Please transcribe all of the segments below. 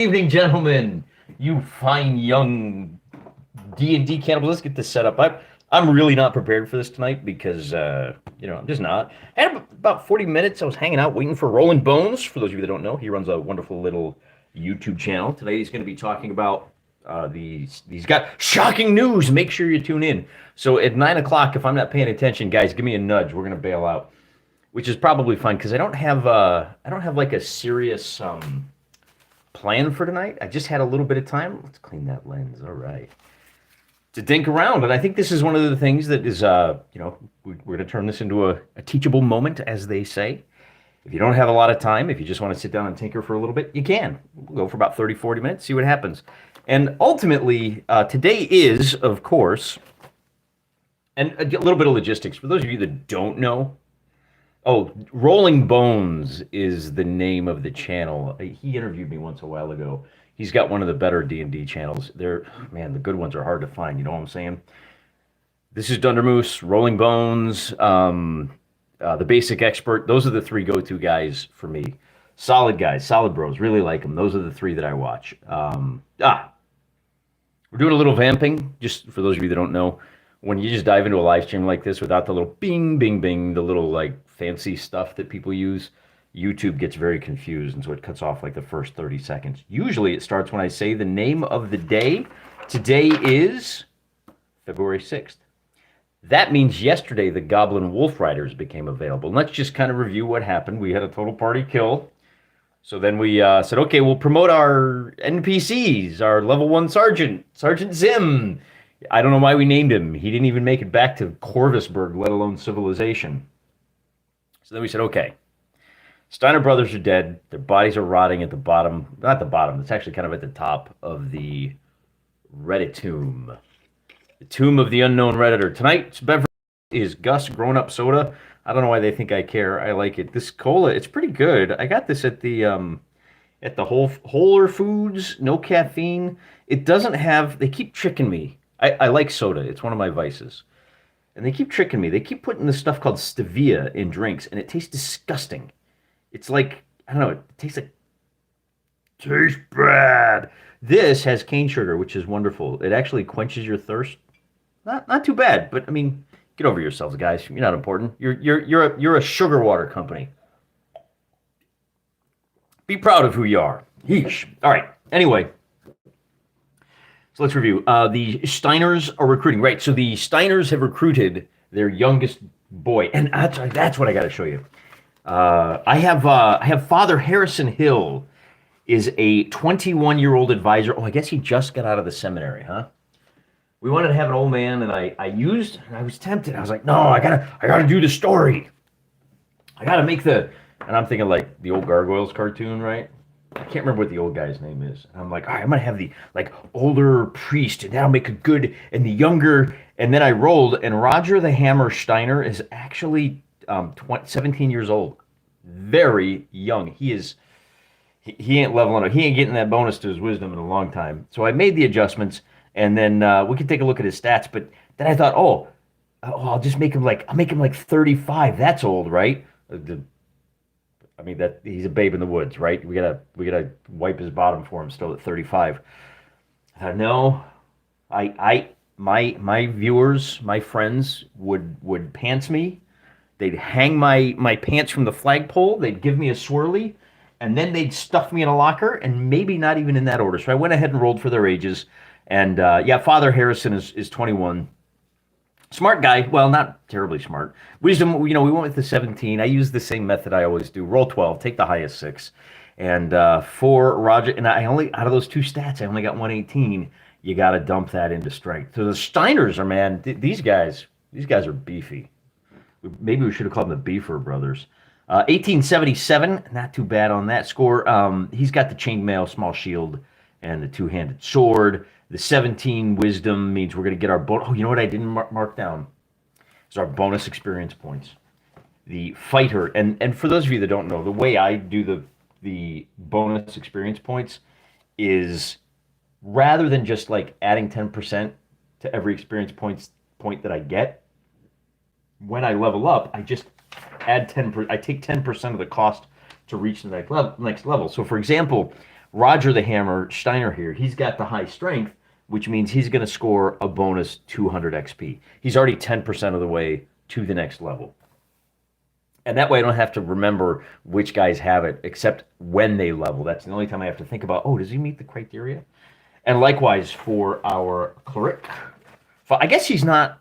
Evening, gentlemen. You fine young D&D cannibals. Let's get this set up. I'm really not prepared for this tonight because, I'm just not. I had about 40 minutes. I was hanging out waiting for Rolling Bones. For those of you that don't know, he runs a wonderful little YouTube channel. Today he's going to be talking about he's got shocking news. Make sure you tune in. So at 9 o'clock, if I'm not paying attention, guys, give me a nudge. We're going to bail out, which is probably fine because I don't have like a serious plan for tonight. I just had a little bit of time. Let's clean that lens. All right. To dink around. And I think this is one of the things that is, we're going to turn this into a teachable moment, as they say. If you don't have a lot of time, if you just want to sit down and tinker for a little bit, you can. We'll go for about 30, 40 minutes, see what happens. And ultimately, today is, of course, and a little bit of logistics. For those of you that don't know, Rolling Bones is the name of the channel. He interviewed me once a while ago. He's got one of the better D&D channels. Man, the good ones are hard to find. You know what I'm saying? This is Dundermoose, Rolling Bones, the Basic Expert. Those are the three go-to guys for me. Solid guys, solid bros. Really like them. Those are the three that I watch. We're doing a little vamping, just for those of you that don't know. When you just dive into a live stream like this without the little bing, bing, bing, the little like fancy stuff that people use, YouTube gets very confused, and so it cuts off like the first 30 seconds. Usually it starts when I say the name of the day. Today is February 6th. That means yesterday the Goblin Wolf Riders became available. Let's just kind of review what happened. We had a total party kill. So then we said, okay, we'll promote our NPCs, our level 1 Sergeant, Sergeant Zim. I don't know why we named him. He didn't even make it back to Corvusburg, let alone civilization. So then we said, okay, Steiner brothers are dead. Their bodies are rotting at the bottom. Not the bottom. It's actually kind of at the top of the Reddit tomb. The tomb of the unknown Redditor. Tonight's beverage is Gus Grown-Up Soda. I don't know why they think I care. I like it. This cola, it's pretty good. I got this at the Whole Foods. No caffeine. It doesn't have. They keep tricking me. I like soda. It's one of my vices. And they keep tricking me. They keep putting this stuff called stevia in drinks, and it tastes disgusting. It's like, I don't know, it tastes bad. This has cane sugar, which is wonderful. It actually quenches your thirst. Not too bad, but I mean, get over yourselves, guys. You're not important. You're a sugar water company. Be proud of who you are. Yeesh. All right. Anyway. So let's review. The Steiners are recruiting. Right, so the Steiners have recruited their youngest boy. And that's what I got to show you. I have Father Harrison Hill is a 21-year-old advisor. Oh, I guess he just got out of the seminary, huh? We wanted to have an old man, and I was tempted. I was like, no, I gotta do the story. I gotta make and I'm thinking like the old Gargoyles cartoon, right? I can't remember what the old guy's name is. And I'm like, all right, I'm gonna have the like older priest, and that'll make a good, and the younger. And then I rolled, and Roger the Hammer Steiner is actually 17 years old, very young. He ain't leveling up. He ain't getting that bonus to his wisdom in a long time. So I made the adjustments, and then we can take a look at his stats. But then I thought, I'll just make him like 35. That's old, right? I mean, that he's a babe in the woods, right? We gotta wipe his bottom for him still at 35. I thought, no, my viewers, my friends would pants me. They'd hang my pants from the flagpole. They'd give me a swirly, and then they'd stuff me in a locker, and maybe not even in that order. So I went ahead and rolled for their ages. And Father Harrison is 21. Smart guy. Well, not terribly smart. Wisdom, we went with the 17. I used the same method I always do. Roll 12, take the highest 6. And for Roger, and I only, out of those two stats, I only got 118. You got to dump that into strength. So the Steiners are, man, these guys are beefy. Maybe we should have called them the Beefer Brothers. 1877, not too bad on that score. He's got the chainmail, small shield, and the two-handed sword. The 17 wisdom means we're going to get our bonus. Oh, you know what I didn't mark down? Is our bonus experience points. The fighter, and for those of you that don't know, the way I do the bonus experience points is rather than just like adding 10% to every experience point that I get, when I level up, I just add 10%. I take 10% of the cost to reach the next level. So, for example, Roger the Hammer Steiner here, he's got the high strength, which means he's going to score a bonus 200 XP. He's already 10% of the way to the next level. And that way I don't have to remember which guys have it, except when they level. That's the only time I have to think about, oh, does he meet the criteria? And likewise for our cleric. I guess he's not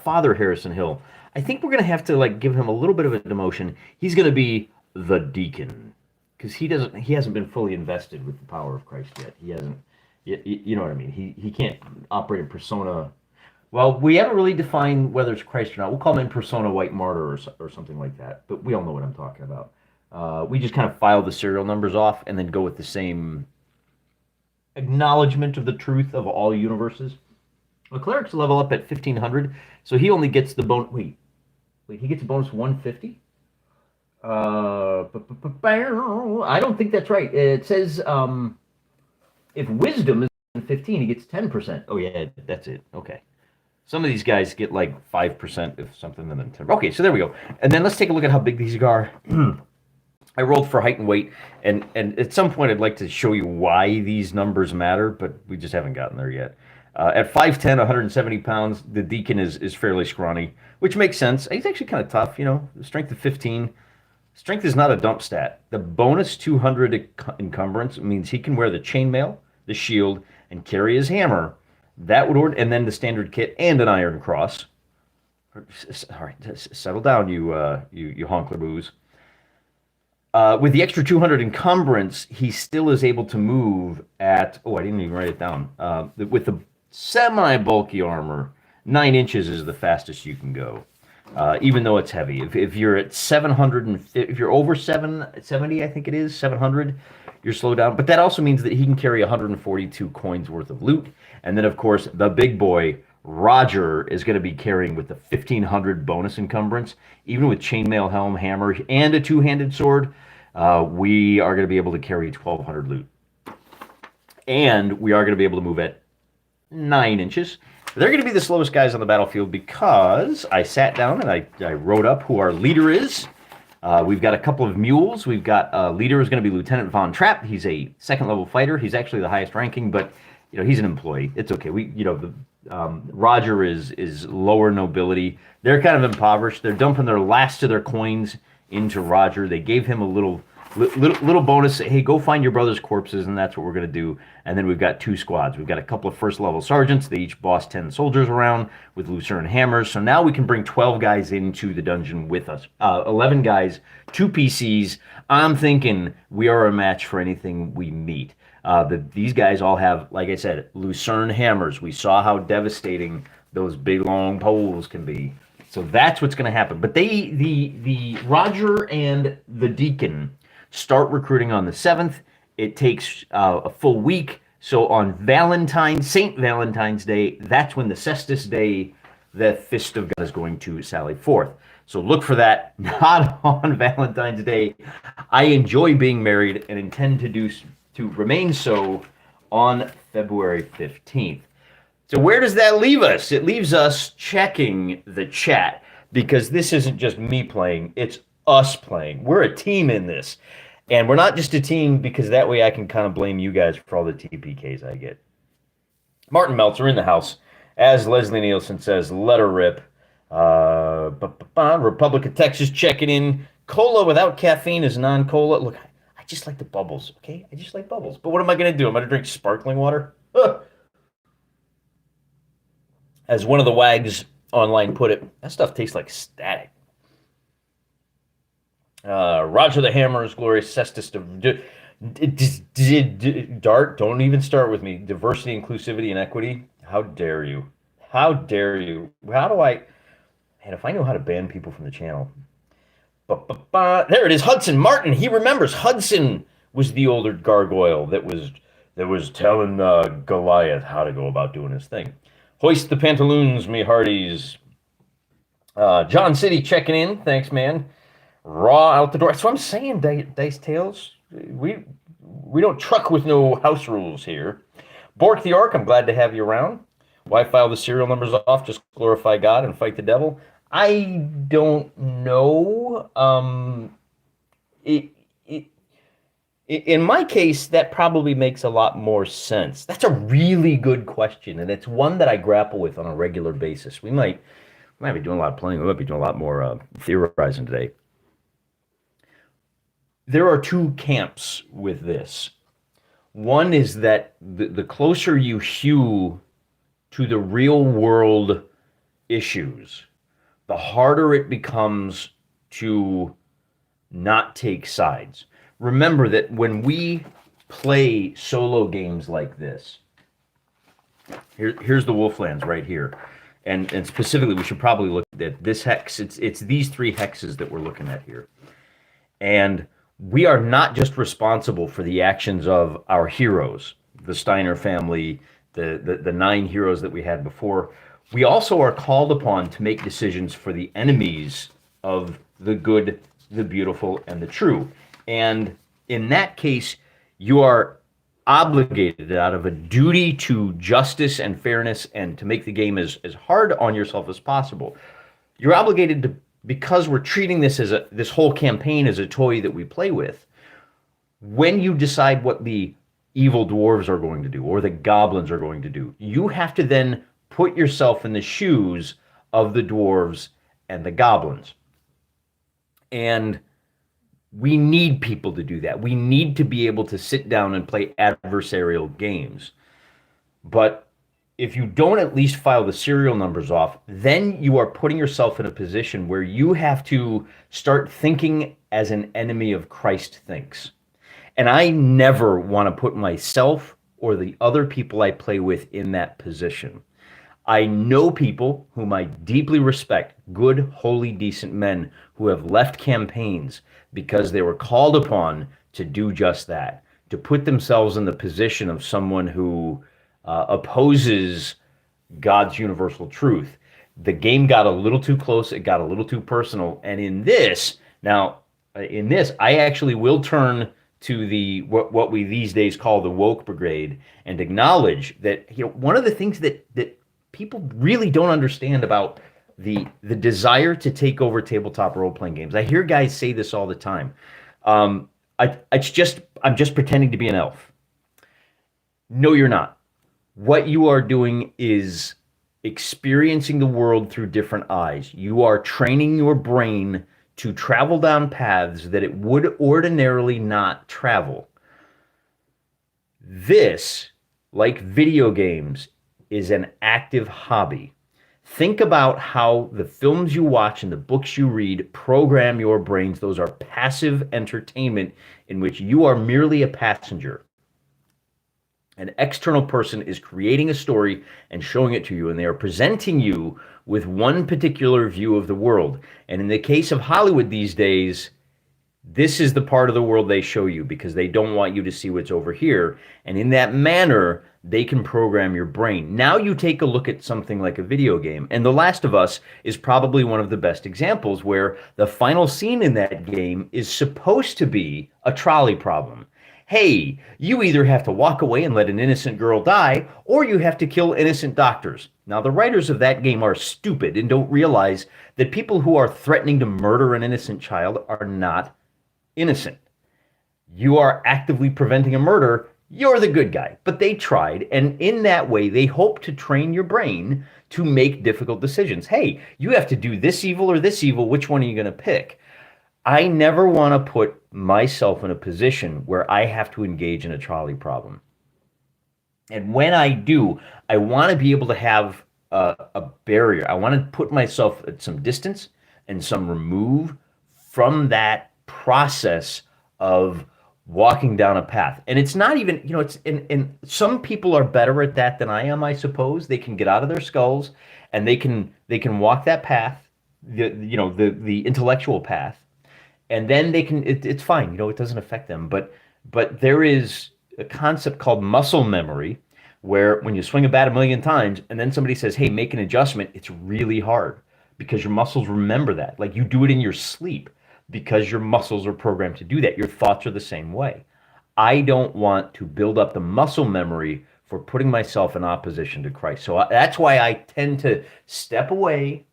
Father Harrison Hill. I think we're gonna have to like give him a little bit of a demotion. He's gonna be the deacon. Because he hasn't been fully invested with the power of Christ yet. He hasn't you know what I mean? He can't operate in persona. Well, we haven't really defined whether it's Christ or not. We'll call him in persona white martyr or something like that. But we all know what I'm talking about. We just kind of file the serial numbers off and then go with the same acknowledgement of the truth of all universes. The clerics level up at 1500, so he only gets the bonus. Wait, he gets a bonus 150. I don't think that's right. It says if wisdom is 15, he gets 10%. Oh yeah, that's it. Okay. Some of these guys get like 5% if something, and then 10. Okay, so there we go. And then let's take a look at how big these are. I rolled for height and weight, and at some point I'd like to show you why these numbers matter, but we just haven't gotten there yet. At 5'10", 170 pounds, the deacon is fairly scrawny, which makes sense. He's actually kind of tough, you know, strength of 15. Strength is not a dump stat. The bonus 200 encumbrance means he can wear the chainmail, the shield, and carry his hammer. That would and then the standard kit and an iron cross. All right, settle down, you honkler-boos. With the extra 200 encumbrance, he still is able to move at. Oh, I didn't even write it down. With the semi-bulky armor, 9 inches is the fastest you can go. Even though it's heavy. If you're at 750, if you're over 770, I think it is 700, you're slowed down. But that also means that he can carry 142 coins worth of loot. And then, of course, the big boy, Roger, is going to be carrying with the 1500 bonus encumbrance. Even with chainmail, helm, hammer, and a two-handed sword, we are going to be able to carry 1200 loot. And we are going to be able to move at 9 inches. They're going to be the slowest guys on the battlefield because I sat down and I wrote up who our leader is. We've got a couple of mules. We've got leader is going to be Lieutenant Von Trapp. He's a second-level fighter. He's actually the highest ranking, but he's an employee. It's okay. Roger is lower nobility. They're kind of impoverished. They're dumping their last of their coins into Roger. They gave him a little bonus. Hey, go find your brother's corpses, and that's what we're going to do. And then we've got 2 squads. We've got a couple of first-level sergeants. They each boss 10 soldiers around with lucerne hammers. So now we can bring 12 guys into the dungeon with us. 11 guys, 2 PCs. I'm thinking we are a match for anything we meet. These guys all have, like I said, lucerne hammers. We saw how devastating those big, long poles can be. So that's what's going to happen. But the Roger and the Deacon start recruiting on the 7th. It takes a full week. So on St. Valentine's Day, that's when the Cestus Day, the Fist of God, is going to sally forth. So look for that, not on Valentine's Day. I enjoy being married and intend to remain so on February 15th. So where does that leave us? It leaves us checking the chat, because this isn't just me playing, it's us playing. We're a team in this. And we're not just a team because that way I can kind of blame you guys for all the TPKs I get. Martin Meltzer in the house. As Leslie Nielsen says, let her rip. Republic of Texas checking in. Cola without caffeine is non-cola. Look, I just like the bubbles, okay? I just like bubbles. But what am I going to do? I'm going to drink sparkling water? As one of the wags online put it, that stuff tastes like static. Roger the Hammer's glorious cestus Dart, don't even start with me. Diversity, inclusivity, and equity. How dare you? How dare you? How do I... Man, if I knew how to ban people from the channel. There it is, Hudson Martin. He remembers Hudson was the older gargoyle that was telling Goliath how to go about doing his thing. Hoist the pantaloons, me hearties. John City checking in. Thanks, man. Raw out the door. That's what I'm saying, Dice Tales. We don't truck with no house rules here. Bork the Orc, I'm glad to have you around. Why file the serial numbers off? Just glorify God and fight the devil? I don't know. In my case, that probably makes a lot more sense. That's a really good question, and it's one that I grapple with on a regular basis. We might be doing a lot of planning. We might be doing a lot more theorizing today. There are two camps with this. One is that the closer you hew to the real world issues, the harder it becomes to not take sides. Remember that when we play solo games like this, here's the Wolflands right here. And specifically, we should probably look at this hex. It's these three hexes that we're looking at here. And we are not just responsible for the actions of our heroes, the Steiner family, the nine heroes that we had before. We also are called upon to make decisions for the enemies of the good, the beautiful, and the true. And in that case, you are obligated out of a duty to justice and fairness and to make the game as hard on yourself as possible. You're obligated to, because we're treating this as this whole campaign as a toy that we play with. When you decide what the evil dwarves are going to do or the goblins are going to do, you have to then put yourself in the shoes of the dwarves and the goblins. And we need people to do that. We need to be able to sit down and play adversarial games. But if you don't at least file the serial numbers off, then you are putting yourself in a position where you have to start thinking as an enemy of Christ thinks. And I never want to put myself or the other people I play with in that position. I know people whom I deeply respect, good, holy, decent men who have left campaigns because they were called upon to do just that, to put themselves in the position of someone who opposes God's universal truth. The game got a little too close. It got a little too personal. And in this, I actually will turn to the what we these days call the woke brigade and acknowledge that one of the things that people really don't understand about the desire to take over tabletop role-playing games. I hear guys say this all the time. I'm just pretending to be an elf. No, you're not. What you are doing is experiencing the world through different eyes. You are training your brain to travel down paths that it would ordinarily not travel. This, like video games, is an active hobby. Think about how the films you watch and the books you read program your brains. Those are passive entertainment in which you are merely a passenger. An external person is creating a story and showing it to you, and they are presenting you with one particular view of the world. And in the case of Hollywood these days, this is the part of the world they show you because they don't want you to see what's over here. And in that manner, they can program your brain. Now you take a look at something like a video game, and The Last of Us is probably one of the best examples where the final scene in that game is supposed to be a trolley problem. Hey, you either have to walk away and let an innocent girl die, or you have to kill innocent doctors. Now, the writers of that game are stupid and don't realize that people who are threatening to murder an innocent child are not innocent. You are actively preventing a murder. You're the good guy. But they tried, and in that way, they hope to train your brain to make difficult decisions. Hey, you have to do this evil or this evil. Which one are you going to pick? I never want to put myself in a position where I have to engage in a trolley problem. And when I do, I want to be able to have a barrier. I want to put myself at some distance and some remove from that process of walking down a path. And it's not even, it's and some people are better at that than I am, I suppose. They can get out of their skulls and they can walk that path, the intellectual path. And then they can, it's fine, it doesn't affect them. But there is a concept called muscle memory, where when you swing a bat a million times and then somebody says, hey, make an adjustment, it's really hard because your muscles remember that. Like you do it in your sleep because your muscles are programmed to do that. Your thoughts are the same way. I don't want to build up the muscle memory for putting myself in opposition to Christ. So that's why I tend to step away,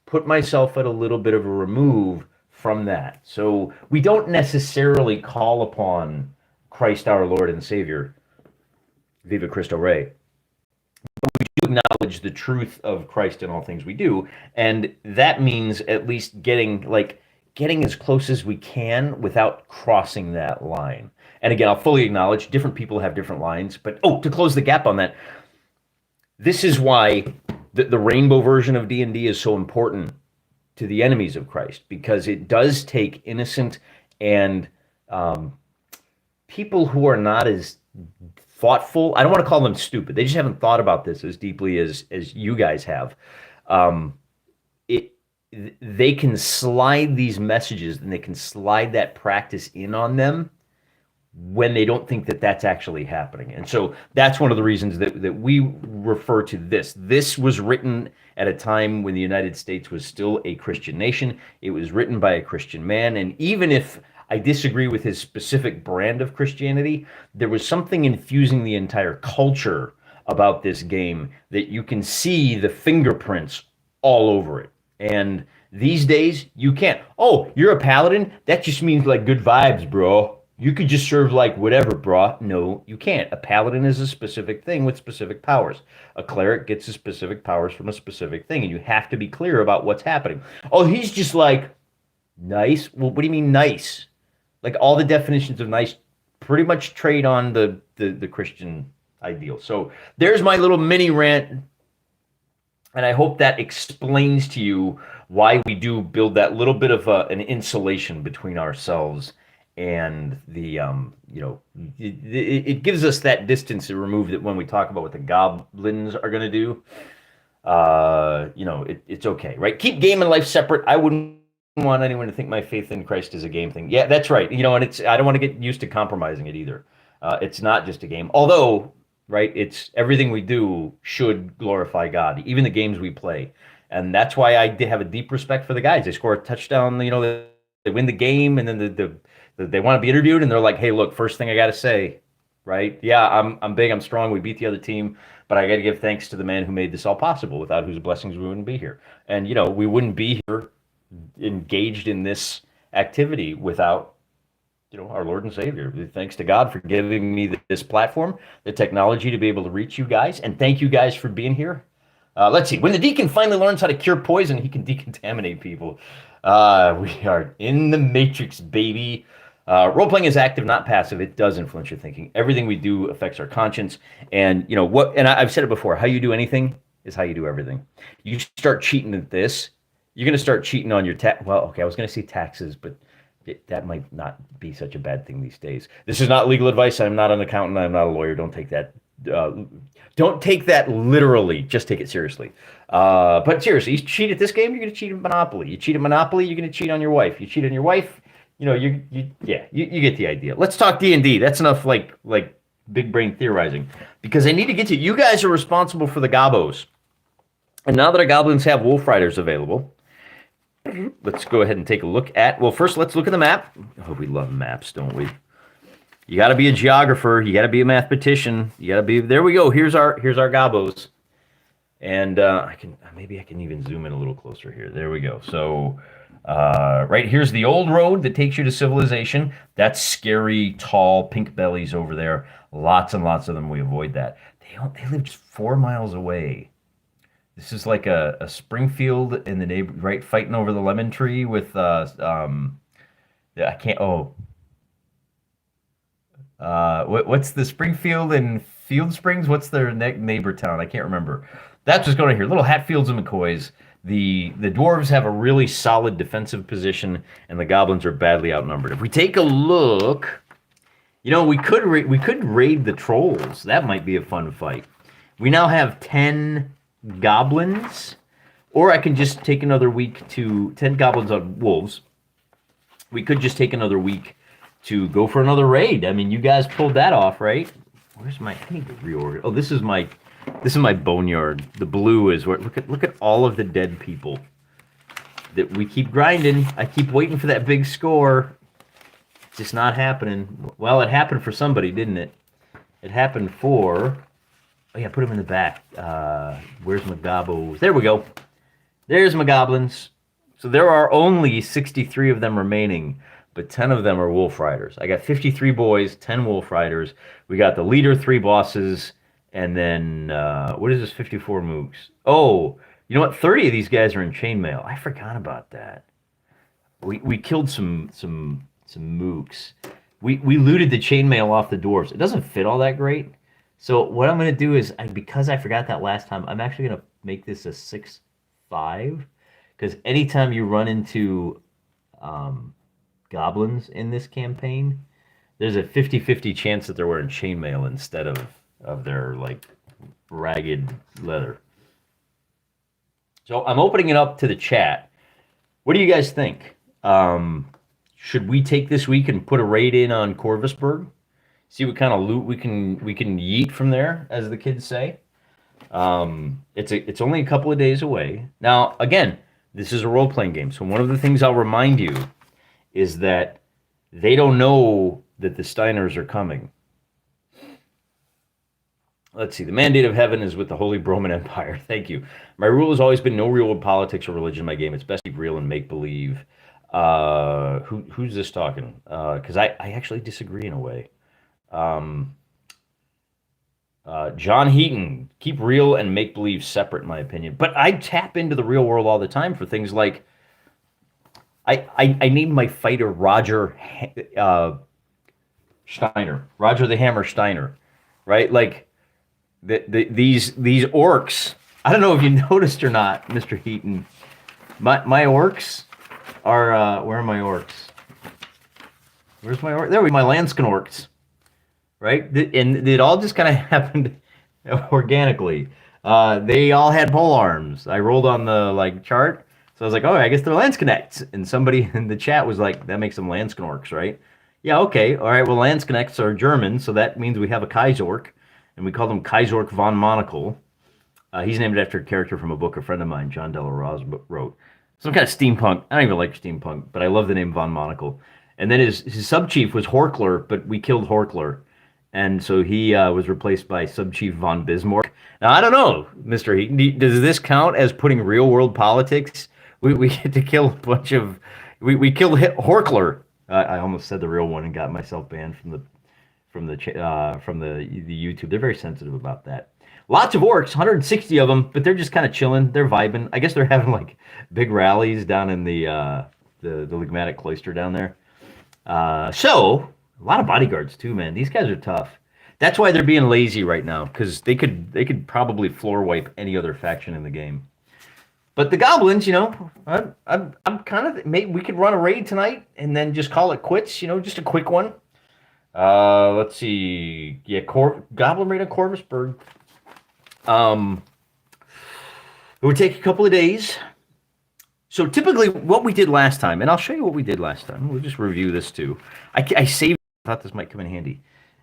put myself at a little bit of a remove from that. So we don't necessarily call upon Christ our Lord and Savior. Viva Cristo Rey. We do acknowledge the truth of Christ in all things we do, and that means at least getting as close as we can without crossing that line. And again, I'll fully acknowledge different people have different lines, but to close the gap on that, this is why the rainbow version of D&D is so important to the enemies of Christ, because it does take innocent and people who are not as thoughtful. I don't want to call them stupid. They just haven't thought about this as deeply as you guys have. They can slide these messages and they can slide that practice in on them when they don't think that that's actually happening. And so that's one of the reasons that we refer to this. This was written at a time when the United States was still a Christian nation. It was written by a Christian man. And even if I disagree with his specific brand of Christianity, there was something infusing the entire culture about this game that you can see the fingerprints all over it. And these days, you can't. Oh, you're a paladin? That just means like good vibes, bro. You could just serve like whatever, bro. No, you can't. A paladin is a specific thing with specific powers. A cleric gets his specific powers from a specific thing, and you have to be clear about what's happening. Oh, he's just like nice. Well, what do you mean nice? Like all the definitions of nice pretty much trade on the Christian ideal. So there's my little mini rant, and I hope that explains to you why we do build that little bit of an insulation between ourselves and the it gives us that distance to remove that when we talk about what the goblins are going to do. It's okay, right? Keep game and life separate. I wouldn't want anyone to think my faith in Christ is a game thing. Yeah, that's right. And I don't want to get used to compromising it either. It's not just a game. Although, right, it's everything we do should glorify God, even the games we play. And that's why I have a deep respect for the guys. They score a touchdown, they win the game, and then they want to be interviewed, and they're like, "Hey, look, first thing I got to say, right? Yeah, I'm big, I'm strong. We beat the other team, but I got to give thanks to the man who made this all possible. Without whose blessings we wouldn't be here. And we wouldn't be here engaged in this activity without our Lord and Savior. Thanks to God for giving me this platform, the technology to be able to reach you guys, and thank you guys for being here. Let's see. When the deacon finally learns how to cure poison, he can decontaminate people. We are in the Matrix, baby. Role-playing is active, not passive. It does influence your thinking. Everything we do affects our conscience. And and I've said it before, how you do anything is how you do everything. You start cheating at this, you're going to start cheating on your I was going to say taxes, but that might not be such a bad thing these days. This is not legal advice. I'm not an accountant. I'm not a lawyer. Don't take that. Don't take that literally. Just take it seriously. But seriously, you cheat at this game, you're going to cheat at Monopoly. You cheat at Monopoly, you're going to cheat on your wife. You cheat on your wife, you get the idea. Let's talk D&D. That's enough like big brain theorizing, because I need to get to you guys are responsible for the gobos. And now that our goblins have wolf riders available, let's go ahead and take a look at. Well, first let's look at the map. Oh, we love maps, don't we? You got to be a geographer. You got to be a mathematician. You got to be. There we go. Here's our gobos, and I can even zoom in a little closer here. There we go. So, right here's the old road that takes you to civilization. That's scary, tall, pink bellies over there. Lots and lots of them. We avoid that. They live just 4 miles away. This is like a Springfield in the neighbor, right? Fighting over the lemon tree with what's the Springfield and Field Springs? What's their neighbor town? I can't remember. That's what's going on here. Little Hatfields and McCoys. The dwarves have a really solid defensive position, and the goblins are badly outnumbered. If we take a look, we could raid the trolls. That might be a fun fight. We now have 10 goblins, or I can just take another week to 10 goblins on wolves. We could just take another week to go for another raid. I mean, you guys pulled that off, right? I need to reorder. Oh, this is my boneyard. The blue is where. Look at all of the dead people that we keep grinding. I keep waiting for that big score. It's just not happening. Well, it happened for somebody, didn't it? It happened for. Oh yeah, put them in the back. Where's my gobos? There we go. There's my goblins. So there are only 63 of them remaining. but 10 of them are wolf riders. I got 53 boys, 10 wolf riders. We got the leader, 3 bosses, and then what is this 54 mooks? Oh, you know what? 30 of these guys are in chainmail. I forgot about that. We killed some mooks. We looted the chainmail off the dwarves. It doesn't fit all that great. So what I'm gonna do is, because I forgot that last time, I'm actually gonna make this a 6-5, because anytime you run into goblins in this campaign, there's a 50-50 chance that they're wearing chainmail instead of their like ragged leather. So I'm opening it up to the chat. What do you guys think? Should we take this week and put a raid in on Corvusberg? See what kind of loot we can yeet from there, as the kids say. It's only a couple of days away. Now, again, this is a role-playing game, so one of the things I'll remind you is that they don't know that the Steiners are coming. Let's see. The mandate of heaven is with the Holy Roman Empire. Thank you. My rule has always been no real-world politics or religion in my game. It's best to be real and make-believe. Who's this talking? Because I actually disagree in a way. John Heaton, keep real and make-believe separate, in my opinion. But I tap into the real world all the time for things like, I named my fighter Roger Steiner, Roger the Hammer Steiner, right? Like these orcs. I don't know if you noticed or not, Mr. Heaton. My orcs are where are my orcs? Where's my orc? There we my Lanskin orcs, right? And it all just kind of happened organically. They all had pole arms. I rolled on the chart. So I was like, oh, I guess they're Landsknechts. And somebody in the chat was like, that makes them Lanskin orcs, right? Yeah, okay. All right, well, Landsknechts are German, so that means we have a Kaisork, and we call them Kaisork von Monocle. He's named after a character from a book a friend of mine, John Della Roz, wrote. Some kind of steampunk. I don't even like steampunk, but I love the name von Monocle. And then his sub-chief was Horkler, but we killed Horkler. And so he was replaced by Sub-Chief von Bismarck. Now, I don't know, Mr. Heaton, does this count as putting real-world politics? We get to kill a bunch of... We killed Horkler. I almost said the real one and got myself banned from the YouTube. They're very sensitive about that. Lots of orcs, 160 of them, but they're just kind of chilling. They're vibing. I guess they're having like big rallies down in the Ligmatic Cloister down there. So a lot of bodyguards too, man. These guys are tough. That's why they're being lazy right now, because they could probably floor wipe any other faction in the game. But the goblins, I'm kind of maybe we could run a raid tonight and then just call it quits. Just a quick one. Let's see. Yeah, goblin raid on Corvusberg. It would take a couple of days. So typically, what we did last time, and I'll show you what we did last time. We'll just review this too. I saved. I thought this might come in handy.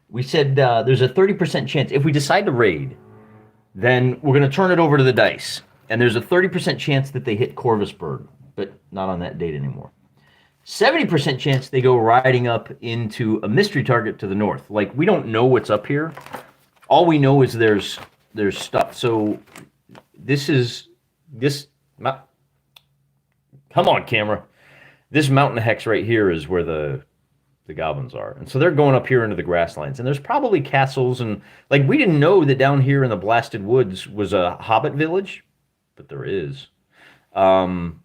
We said there's a 30% chance if we decide to raid, then we're going to turn it over to the dice. And there's a 30% chance that they hit Corvusberg, but not on that date anymore. 70% chance they go riding up into a mystery target to the north. Like, we don't know what's up here. All we know is there's stuff. So this. Come on, camera. This mountain hex right here is where the goblins are. And so they're going up here into the grasslands. And there's probably castles. And, we didn't know that down here in the Blasted Woods was a hobbit village. But there is. So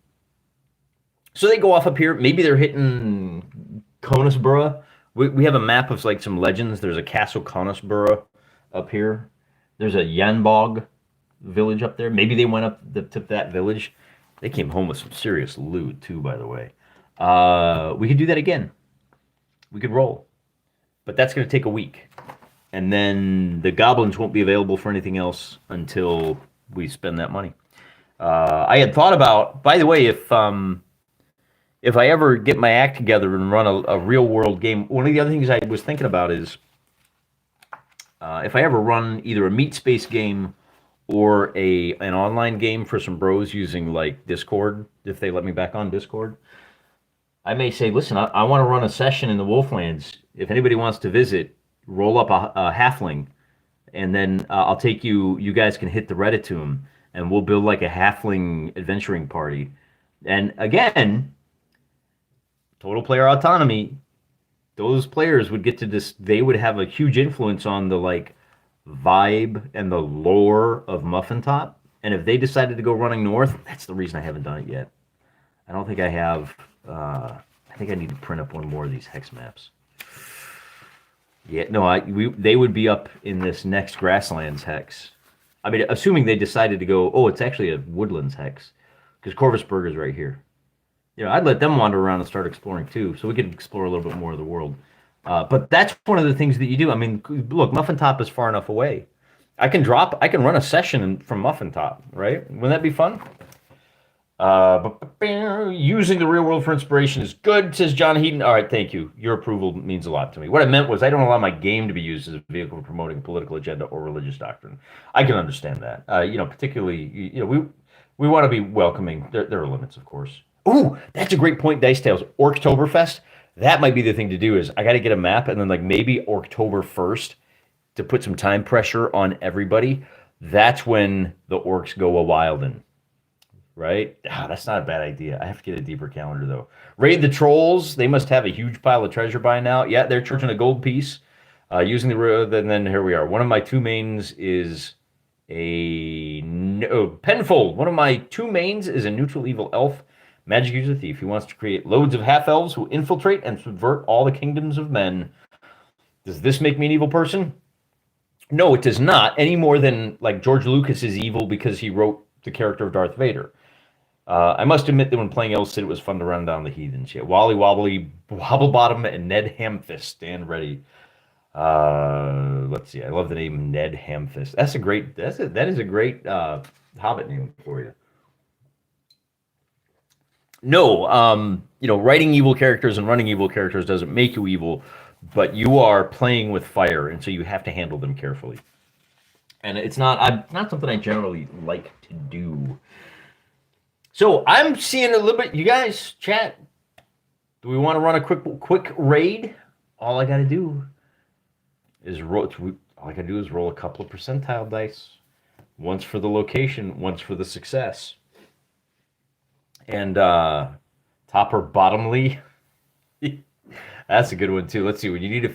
they go off up here. Maybe they're hitting Conisborough. We have a map of some legends. There's a Castle Conisborough up here. There's a Yanbog village up there. Maybe they went up to that village. They came home with some serious loot too, by the way. We could do that again. We could roll. But that's going to take a week. And then the goblins won't be available for anything else until we spend that money. I had thought about, by the way, if I ever get my act together and run a real world game, one of the other things I was thinking about is if I ever run either a meat space game or an online game for some bros using Discord, if they let me back on Discord, I may say, listen, I want to run a session in the Wolflands. If anybody wants to visit, roll up a halfling, and then I'll take you. You guys can hit the Reddit and we'll build a halfling adventuring party. And again, total player autonomy. Those players would get to they would have a huge influence on the like vibe and the lore of Muffin Top. And if they decided to go running north, that's the reason I haven't done it yet. I don't think I have. I think I need to print up one more of these hex maps. Yeah, no, they would be up in this next Grasslands hex. I mean, assuming they decided to go, oh, it's actually a Woodlands hex, because Corvusburg is right here. You know, I'd let them wander around and start exploring too, so we could explore a little bit more of the world. But that's one of the things that you do. I mean, look, Muffin Top is far enough away. I can run a session from Muffin Top, right? Wouldn't that be fun? Using the real world for inspiration is good, says John Heaton. All right, thank you. Your approval means a lot to me. What I meant was I don't allow my game to be used as a vehicle for promoting a political agenda or religious doctrine. I can understand that. Particularly, we want to be welcoming. There are limits, of course. Ooh, that's a great point, Dice Tales. Orktoberfest. That might be the thing to do. Is I got to get a map and then like maybe October 1st to put some time pressure on everybody. That's when the orcs go a wildin'. Right? That's not a bad idea. I have to get a deeper calendar, though. Raid the Trolls. They must have a huge pile of treasure by now. Yeah, they're charging a gold piece. Using the road, and then here we are. One of my two mains is Penfold. One of my two mains is a neutral evil elf. Magic user thief. He wants to create loads of half-elves who infiltrate and subvert all the kingdoms of men. Does this make me an evil person? No, it does not. Any more than like George Lucas is evil because he wrote the character of Darth Vader. I must admit that when playing Elcid, it was fun to run down the heathens. Yeah, Wally Wobbly, Wobblebottom, and Ned Hamfist stand ready. Let's see. I love the name Ned Hamfist. That is a great Hobbit name for you. No, writing evil characters and running evil characters doesn't make you evil, but you are playing with fire, and so you have to handle them carefully. And it's not something I generally like to do. So I'm seeing a little bit. You guys chat. Do we want to run a quick raid? All I got to do is roll. All I got to do is roll a couple of percentile dice. Once for the location, once for the success. And top or bottomly. That's a good one too. Let's see. When you need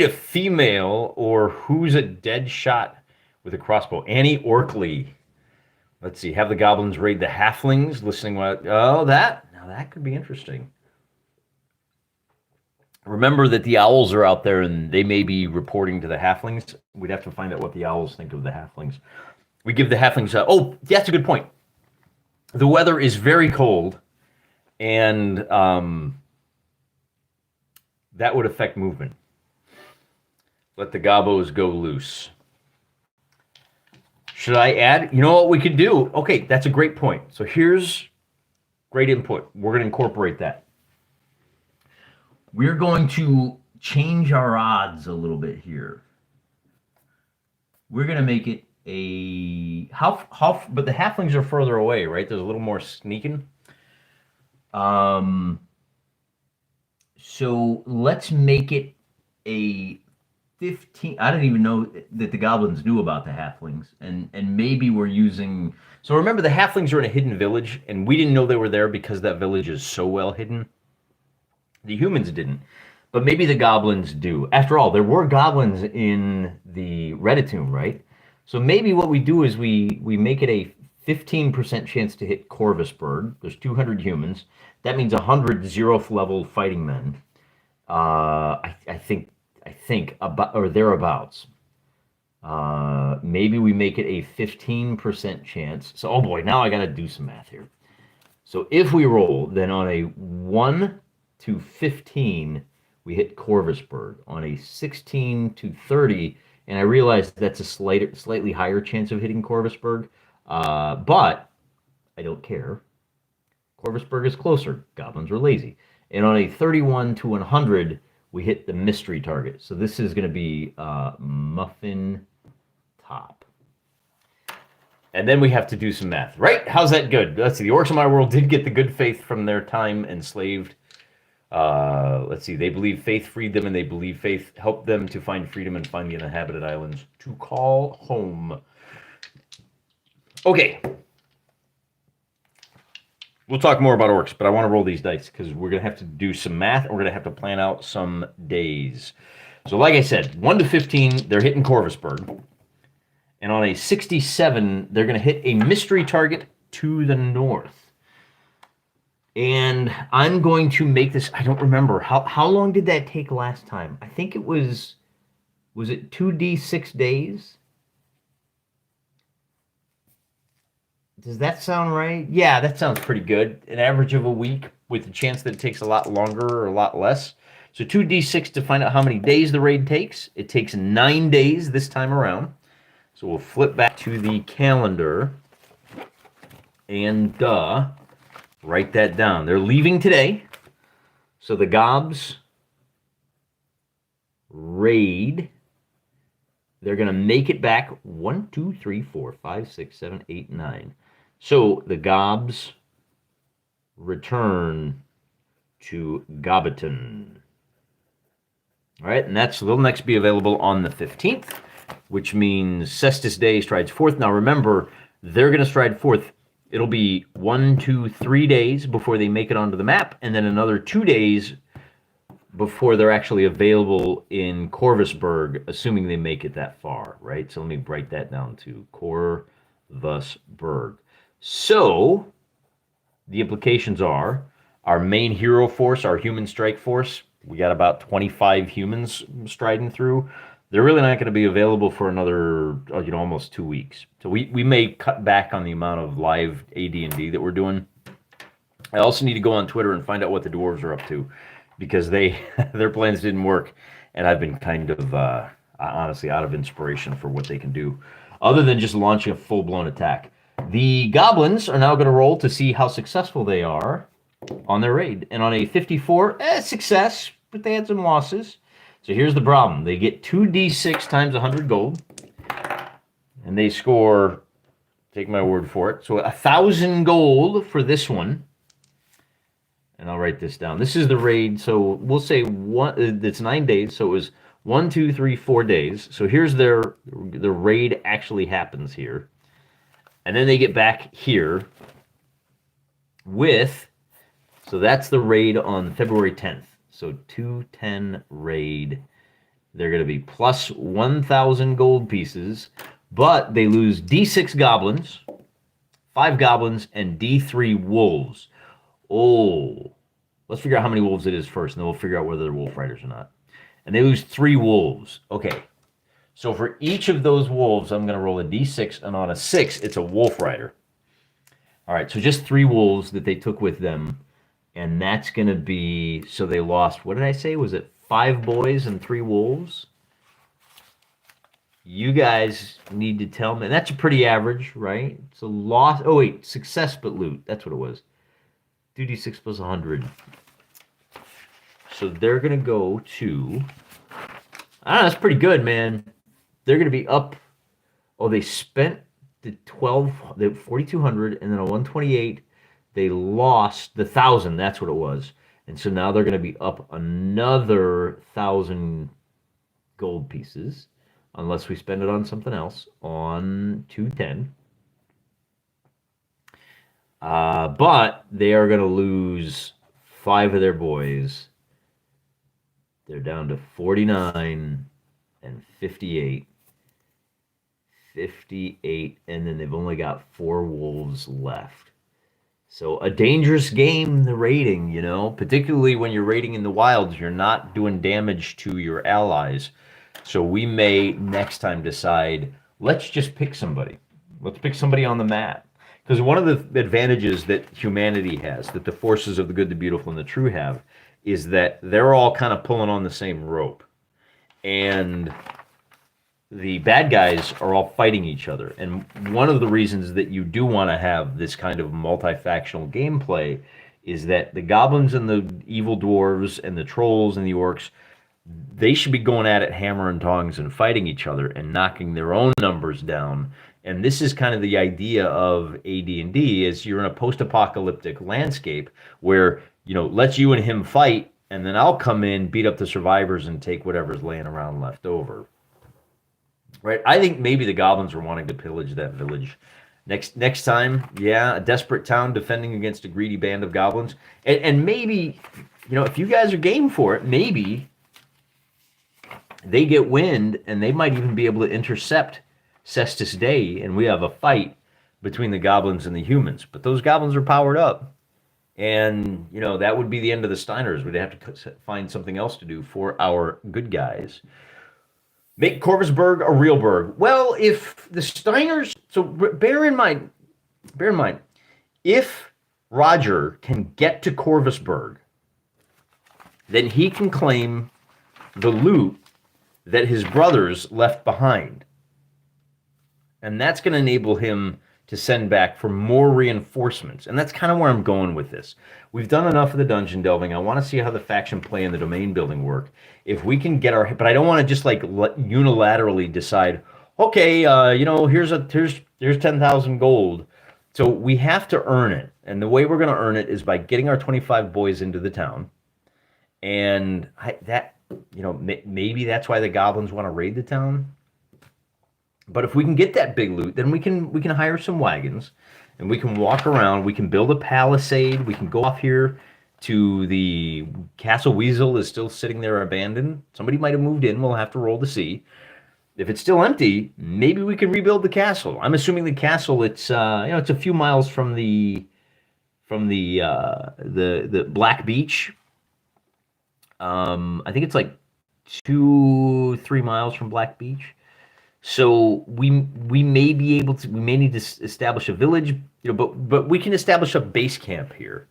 a female or who's a dead shot with a crossbow. Annie Orkley. Let's see. Have the goblins raid the halflings. Listening what? Oh, that could be interesting. Remember that the owls are out there and they may be reporting to the halflings. We'd have to find out what the owls think of the halflings. We give the halflings. Oh, that's a good point. The weather is very cold, and that would affect movement. Let the gobos go loose. Should I add? You know what we could do? Okay, that's a great point. So here's great input. We're going to incorporate that. We're going to change our odds a little bit here. We're going to make it but the halflings are further away, right? There's a little more sneaking. So let's make it a 15. I didn't even know that the goblins knew about the halflings, and maybe we're using. So remember, the halflings are in a hidden village, and we didn't know they were there because that village is so well hidden. The humans didn't, but maybe the goblins do. After all, there were goblins in the Redatomb, right? So maybe what we do is we make it a 15% chance to hit Corvusburg. There's 200 humans. That means 100 0th level fighting men. I think about or thereabouts. Maybe we make it a 15% chance. So, oh boy, now I got to do some math here. So if we roll, then on a 1 to 15, we hit Corvusburg. On a 16 to 30, and I realize that's a slightly higher chance of hitting Corvusburg, but I don't care. Corvusburg is closer. Goblins are lazy. And on a 31 to 100, we hit the mystery target. So this is going to be Muffin Top. And then we have to do some math, right? How's that good? Let's see. The orcs in my world did get the good faith from their time enslaved. Let's see. They believe faith freed them, and they believe faith helped them to find freedom and find the uninhabited islands to call home. Okay. We'll talk more about orcs, but I want to roll these dice because we're going to have to do some math and we're going to have to plan out some days. So like I said, 1 to 15, they're hitting Corvusberg. And on a 67, they're going to hit a mystery target to the north. And I'm going to make this, I don't remember, how long did that take last time? I think it was it 2d6 days? Does that sound right? Yeah, that sounds pretty good. An average of a week with the chance that it takes a lot longer or a lot less. So 2d6 to find out how many days the raid takes. It takes 9 days this time around. So we'll flip back to the calendar and write that down. They're leaving today. So the Gobs raid. They're going to make it back 1, 2, 3, 4, 5, 6, 7, 8, 9. So the Gobs return to Gobiton. All right, and they'll next be available on the 15th, which means Cestus Day strides forth. Now remember, they're going to stride forth. It'll be 1, 2, 3 days before they make it onto the map, and then another 2 days before they're actually available in Corvusberg, assuming they make it that far, right? So let me write that down to Corvusberg. So the implications are our main hero force, our human strike force, we got about 25 humans striding through. They're really not going to be available for another, almost 2 weeks. So we may cut back on the amount of live AD&D that we're doing. I also need to go on Twitter and find out what the dwarves are up to, because their plans didn't work, and I've been kind of honestly out of inspiration for what they can do, other than just launching a full-blown attack. The goblins are now going to roll to see how successful they are on their raid, and on a 54, success, but they had some losses. So here's the problem. They get 2d6 times 100 gold, and they score, take my word for it, so 1,000 gold for this one. And I'll write this down. This is the raid, so we'll say it's 9 days, so it was 1, 2, 3, 4 days. So here's the raid actually happens here. And then they get back here so that's the raid on February 10th. So 210 raid. They're going to be plus 1,000 gold pieces, but they lose D6 goblins, 5 goblins, and D3 wolves. Oh, let's figure out how many wolves it is first, and then we'll figure out whether they're wolf riders or not. And they lose 3 wolves. Okay, so for each of those wolves, I'm going to roll a d6, and on a 6, it's a wolf rider. All right, so just 3 wolves that they took with them, and that's going to be, so they lost, what did I say? Was it 5 boys and 3 wolves? You guys need to tell me. That's a pretty average, right? So loss, oh wait, success but loot. That's what it was. 2d6 plus 100. So they're going to go to, I don't know, that's pretty good, man. They're going to be up, they spent the 4,200, and then a 128, they lost the 1,000, that's what it was. And so now they're going to be up another 1,000 gold pieces, unless we spend it on something else, on 210. But they are going to lose 5 of their boys. They're down to 49 and 58. 58, and then they've only got 4 wolves left. So a dangerous game, the raiding, particularly when you're raiding in the wilds, you're not doing damage to your allies. So we may next time decide, let's just pick somebody. Let's pick somebody on the map. Because one of the advantages that humanity has, that the forces of the good, the beautiful, and the true have, is that they're all kind of pulling on the same rope. And the bad guys are all fighting each other. And one of the reasons that you do want to have this kind of multi-factional gameplay is that the goblins and the evil dwarves and the trolls and the orcs, they should be going at it hammer and tongs and fighting each other and knocking their own numbers down. And this is kind of the idea of AD&D, is you're in a post-apocalyptic landscape where, let's you and him fight, and then I'll come in, beat up the survivors, and take whatever's laying around left over. Right? I think maybe the goblins are wanting to pillage that village. Next time, yeah, a desperate town defending against a greedy band of goblins, and maybe, if you guys are game for it, maybe they get wind and they might even be able to intercept Cestus Day, and we have a fight between the goblins and the humans. But those goblins are powered up, and that would be the end of the Steiners. We'd have to find something else to do for our good guys. Make Corvusberg a real burg. Well, if the Steiners, so bear in mind, if Roger can get to Corvusberg, then he can claim the loot that his brothers left behind. And that's going to enable him to send back for more reinforcements. And that's kind of where I'm going with this. We've done enough of the dungeon delving. I want to see how the faction play and the domain building work. If we can get but I don't want to just like unilaterally decide, okay, here's 10,000 gold. So we have to earn it. And the way we're going to earn it is by getting our 25 boys into the town. And maybe that's why the goblins want to raid the town. But if we can get that big loot, then we can hire some wagons, and we can walk around. We can build a palisade. We can go off here to the Castle Weasel is still sitting there abandoned. Somebody might have moved in. We'll have to roll to see. If it's still empty, maybe we can rebuild the castle. I'm assuming the castle. It's it's a few miles from the Black Beach. I think it's like 2-3 miles from Black Beach. So we may be able to. We may need to establish a village, but we can establish a base camp here,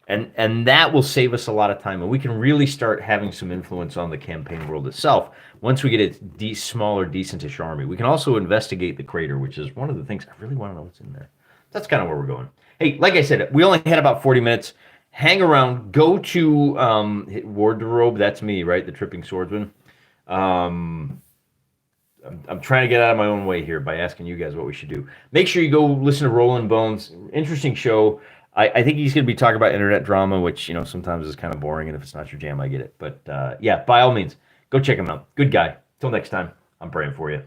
and that will save us a lot of time, and we can really start having some influence on the campaign world itself once we get a smaller, decentish army. We can also investigate the crater, which is one of the things I really want to know what's in there. That's kind of where we're going. Hey, like I said, we only had about 40 minutes. Hang around. Go to Wardrobe. That's me, right? The Tripping Swordsman. I'm trying to get out of my own way here by asking you guys what we should do. Make sure you go listen to Rollin' Bones. Interesting show. I think he's going to be talking about internet drama, which sometimes is kind of boring, and if it's not your jam, I get it. But yeah, by all means, go check him out. Good guy. Till next time, I'm praying for you.